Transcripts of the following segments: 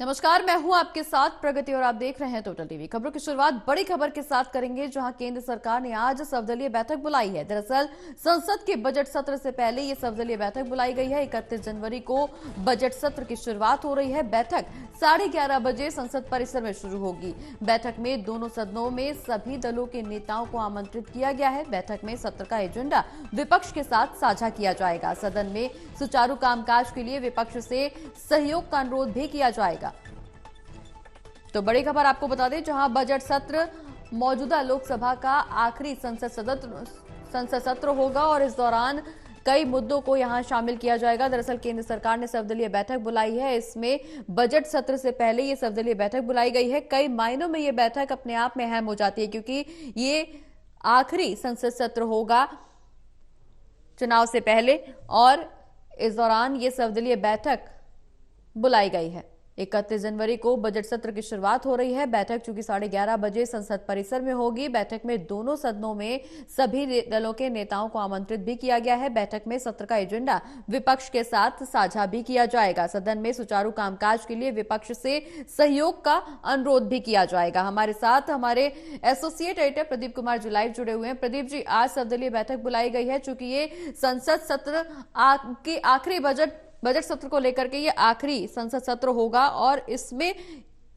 नमस्कार, मैं हूं आपके साथ प्रगति और आप देख रहे हैं टोटल टीवी। खबरों की शुरुआत बड़ी खबर के साथ करेंगे, जहां केंद्र सरकार ने आज सर्वदलीय बैठक बुलाई है। दरअसल संसद के बजट सत्र से पहले ये सर्वदलीय बैठक बुलाई गई है। 31 जनवरी को बजट सत्र की शुरुआत हो रही है। बैठक 11:30 बजे संसद परिसर में शुरू होगी। बैठक में दोनों सदनों में सभी दलों के नेताओं को आमंत्रित किया गया है। बैठक में सत्र का एजेंडा विपक्ष के साथ साझा किया जाएगा। सदन में सुचारू कामकाज के लिए विपक्ष से सहयोग का अनुरोध भी किया जाएगा। तो बड़ी खबर आपको बता दें, जहां बजट सत्र मौजूदा लोकसभा का आखिरी संसद सत्र होगा और इस दौरान कई मुद्दों को यहां शामिल किया जाएगा। दरअसल केंद्र सरकार ने सर्वदलीय बैठक बुलाई है। इसमें बजट सत्र से पहले ये सर्वदलीय बैठक बुलाई गई है। कई मायनों में ये बैठक अपने आप में अहम हो जाती है, क्योंकि ये आखिरी संसद सत्र होगा चुनाव से पहले और इस दौरान ये सर्वदलीय बैठक बुलाई गई है। 31 जनवरी को बजट सत्र की शुरुआत हो रही है। बैठक चूंकि 11:30 बजे संसद परिसर में होगी। बैठक में दोनों सदनों में सभी दलों के नेताओं को आमंत्रित भी किया गया है। बैठक में सत्र का एजेंडा विपक्ष के साथ साझा भी किया जाएगा। सदन में सुचारू कामकाज के लिए विपक्ष से सहयोग का अनुरोध भी किया जाएगा। हमारे साथ हमारे associate editor Pradeep Kumar ji live जुड़े हुए हैं। प्रदीप जी, आज सर्वदलीय बैठक बुलाई गई है। चूंकि ये संसद सत्र के आखिरी बजट सत्र को लेकर के ये आखिरी संसद सत्र होगा और इसमें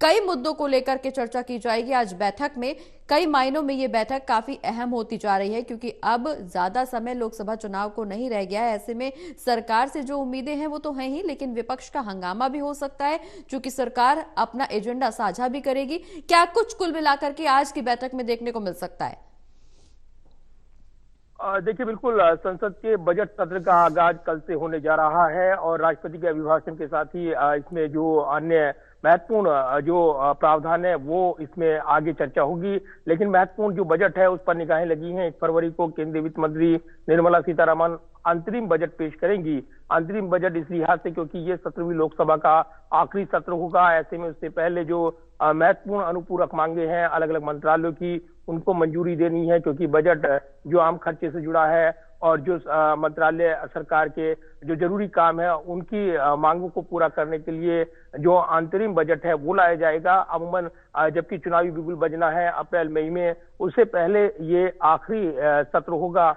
कई मुद्दों को लेकर के चर्चा की जाएगी। आज बैठक में कई मायनों में ये बैठक काफी अहम होती जा रही है, क्योंकि अब ज्यादा समय लोकसभा चुनाव को नहीं रह गया है। ऐसे में सरकार से जो उम्मीदें हैं वो तो हैं ही, लेकिन विपक्ष का हंगामा भी हो सकता है, क्योंकि सरकार अपना एजेंडा साझा भी करेगी। क्या कुछ कुल मिलाकर के आज की बैठक में देखने को मिल सकता है? देखिए, बिल्कुल संसद के बजट सत्र का आगाज कल से होने जा रहा है और राष्ट्रपति के अभिभाषण के साथ ही इसमें जो अन्य महत्वपूर्ण जो प्रावधान है वो इसमें आगे चर्चा होगी। लेकिन महत्वपूर्ण जो बजट है उस पर निगाहें लगी हैं। 1 फरवरी को केंद्रीय वित्त मंत्री निर्मला सीतारमण अंतरिम बजट पेश करेंगी। अंतरिम बजट इस लिहाज से क्योंकि ये 17वीं लोकसभा का आखिरी सत्र होगा। ऐसे में उससे पहले जो महत्वपूर्ण अनुपूरक मांगे हैं अलग अलग मंत्रालयों की, उनको मंजूरी देनी है, क्योंकि बजट जो आम खर्चे से जुड़ा है और जो मंत्रालय सरकार के जो जरूरी काम है उनकी मांगों को पूरा करने के लिए जो अंतरिम बजट है वो लाया जाएगा। अमूमन जबकि चुनावी बिगुल बजना है अप्रैल मई में, उससे पहले ये आखिरी सत्र होगा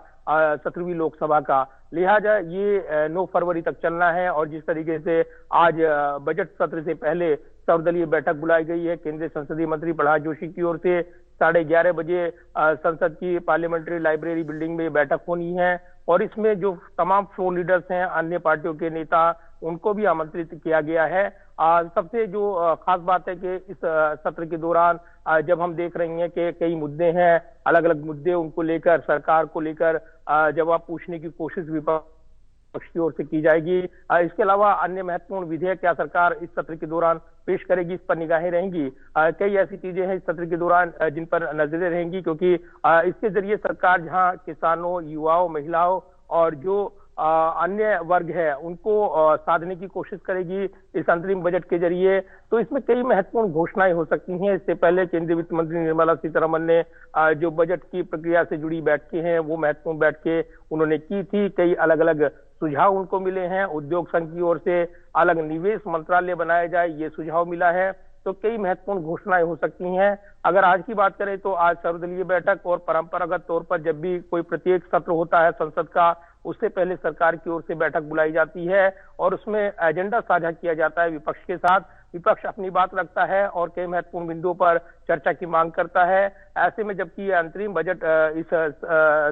17वीं लोकसभा का। लिहाजा ये 9 फरवरी तक चलना है। और जिस तरीके से आज बजट सत्र से पहले सर्वदलीय बैठक बुलाई गई है, केंद्रीय संसदीय मंत्री प्रहलाद जोशी की ओर से 11:30 बजे संसद की पार्लियामेंट्री लाइब्रेरी बिल्डिंग में बैठक होनी है और इसमें जो तमाम फ्लोर लीडर्स हैं, अन्य पार्टियों के नेता, उनको भी आमंत्रित किया गया है। सबसे जो खास बात है कि इस सत्र के दौरान जब हम देख रहे हैं कि कई मुद्दे हैं, अलग अलग मुद्दे, उनको लेकर सरकार को लेकर जवाब पूछने की कोशिश विपक्ष की ओर से की जाएगी। इसके अलावा अन्य महत्वपूर्ण विधेयक क्या सरकार इस सत्र के दौरान पेश करेगी, इस पर निगाहें रहेंगी। कई ऐसी चीजें हैं इस सत्र के दौरान जिन पर नजरें रहेंगी, क्योंकि इसके जरिए सरकार जहां किसानों, युवाओं, महिलाओं और जो अन्य वर्ग है उनको साधने की कोशिश करेगी इस अंतरिम बजट के जरिए। तो इसमें कई महत्वपूर्ण घोषणाएं हो सकती हैं। इससे पहले केंद्रीय वित्त मंत्री निर्मला सीतारमण ने जो बजट की प्रक्रिया से जुड़ी बैठकें हैं वो महत्वपूर्ण बैठकें उन्होंने की थी। कई अलग अलग सुझाव उनको मिले हैं। उद्योग संघ की ओर से अलग निवेश मंत्रालय बनाया जाए, ये सुझाव मिला है। तो कई महत्वपूर्ण घोषणाएं हो सकती हैं। अगर आज की बात करें तो आज सर्वदलीय बैठक और परंपरागत तौर पर जब भी कोई प्रत्येक सत्र होता है संसद का, उससे पहले सरकार की ओर से बैठक बुलाई जाती है और उसमें एजेंडा साझा किया जाता है विपक्ष के साथ। विपक्ष अपनी बात रखता है और कई महत्वपूर्ण बिंदुओं पर चर्चा की मांग करता है। ऐसे में जबकि अंतरिम बजट इस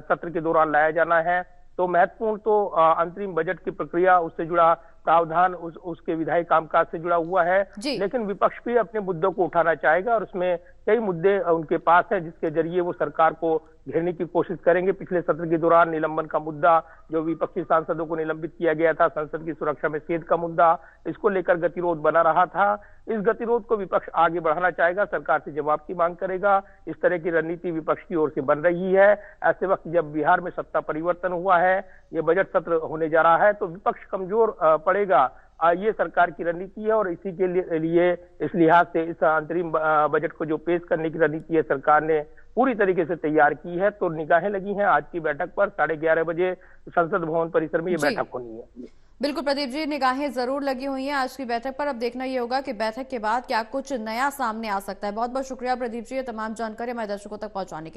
सत्र के दौरान लाया जाना है, तो महत्वपूर्ण तो अंतरिम बजट की प्रक्रिया, उससे जुड़ा प्रावधान, उसके विधायी कामकाज से जुड़ा हुआ है। लेकिन विपक्ष भी अपने मुद्दों को उठाना चाहेगा और उसमें कई मुद्दे उनके पास हैं जिसके जरिए वो सरकार को घेरने की कोशिश करेंगे। पिछले सत्र के दौरान निलंबन का मुद्दा, जो विपक्षी सांसदों को निलंबित किया गया था, संसद की सुरक्षा में सेध का मुद्दा, इसको लेकर गतिरोध बना रहा था। इस गतिरोध को विपक्ष आगे बढ़ाना चाहेगा, सरकार से जवाब की मांग करेगा। इस तरह की रणनीति विपक्ष की ओर से बन रही है। ऐसे वक्त जब बिहार में सत्ता परिवर्तन हुआ है, ये बजट सत्र होने जा रहा है, तो विपक्ष कमजोर पड़ेगा। ये सरकार की रणनीति है और इसी के लिए इस लिहाज से इस अंतरिम बजट को जो पेश करने की रणनीति है सरकार ने पूरी तरीके से तैयार की है। तो निगाहें लगी हैं आज की बैठक पर। 11:30 बजे संसद भवन परिसर में ये बैठक होनी है। बिल्कुल प्रदीप जी, निगाहें जरूर लगी हुई हैं आज की बैठक पर। अब देखना ये होगा कि बैठक के बाद क्या कुछ नया सामने आ सकता है। बहुत बहुत शुक्रिया प्रदीप जी, ये तमाम जानकारी हमारे दर्शकों तक पहुंचाने के लिए।